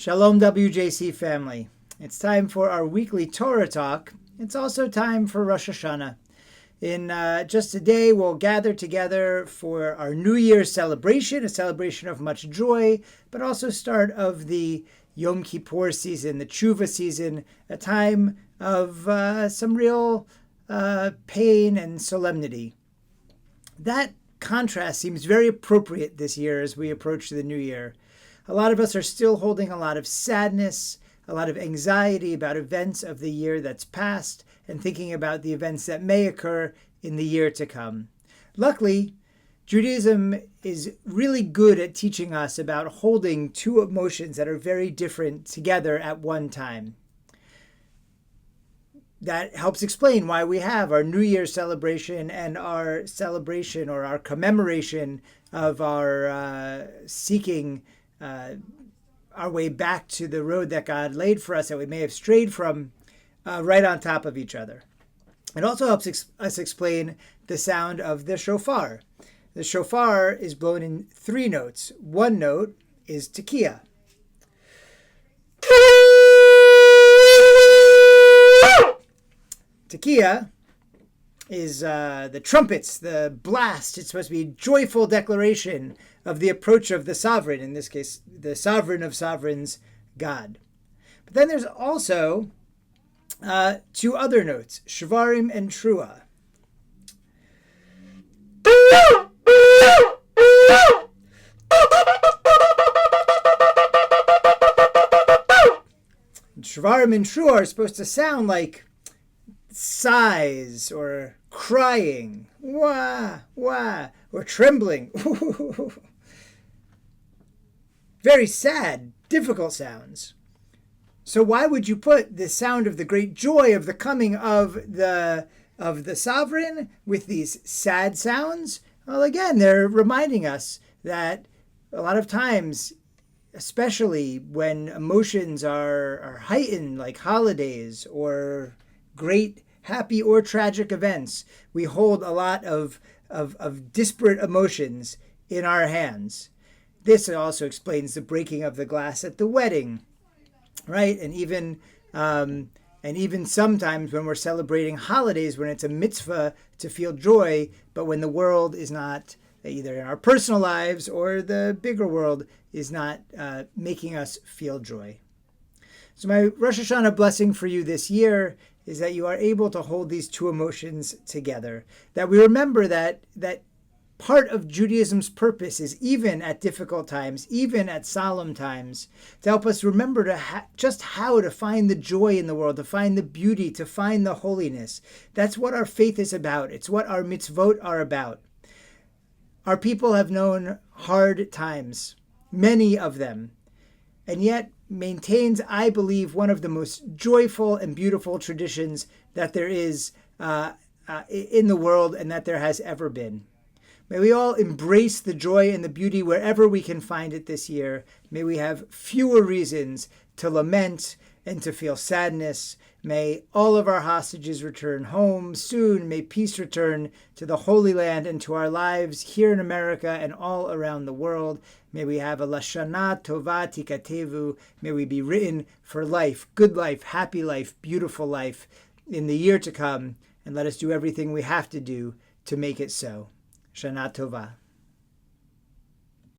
Shalom WJC family. It's time for our weekly Torah talk. It's also time for Rosh HaShana. In just a day, we'll gather together for our New Year's celebration, a celebration of much joy, but also start of the Yom Kippur season, the Tshuva season, a time of some real pain and solemnity. That contrast seems very appropriate this year as we approach the new year. A lot of us are still holding a lot of sadness, a lot of anxiety about events of the year that's passed, and thinking about the events that may occur in the year to come. Luckily, Judaism is really good at teaching us about holding two emotions that are very different together at one time. That helps explain why we have our New Year's celebration and our celebration or our commemoration of our seeking our way back to the road that God laid for us that we may have strayed from, right on top of each other. It also helps us explain the sound of the shofar. The shofar is blown in three notes. One note is tekiah. Tekiah is the trumpets, the blast. It's supposed to be a joyful declaration of the approach of the sovereign, in this case, the sovereign of sovereigns, God. But then there's also two other notes, shvarim and trua. Shvarim and trua are supposed to sound like sighs or crying, wah, wah, or trembling. Very sad, difficult sounds. So why would you put the sound of the great joy of the coming of the sovereign with these sad sounds? Well, again, they're reminding us that a lot of times, especially when emotions are heightened, like holidays or great happy or tragic events, we hold a lot of disparate emotions in our hands. This also explains the breaking of the glass at the wedding, right? And even sometimes when we're celebrating holidays, when it's a mitzvah to feel joy, but when the world is not, either in our personal lives or the bigger world, is not making us feel joy. So my Rosh Hashanah blessing for you this year is that you are able to hold these two emotions together. That we remember that part of Judaism's purpose is, even at difficult times, even at solemn times, to help us remember just how to find the joy in the world, to find the beauty, to find the holiness. That's what our faith is about. It's what our mitzvot are about. Our people have known hard times, many of them, and yet maintains, I believe, one of the most joyful and beautiful traditions that there is in the world and that there has ever been. May we all embrace the joy and the beauty wherever we can find it this year. May we have fewer reasons to lament and to feel sadness. May all of our hostages return home soon. May peace return to the Holy Land and to our lives here in America and all around the world. May we have a Lashana Tova Tikatevu. May we be written for life, good life, happy life, beautiful life in the year to come. And let us do everything we have to do to make it so. Shana Tova.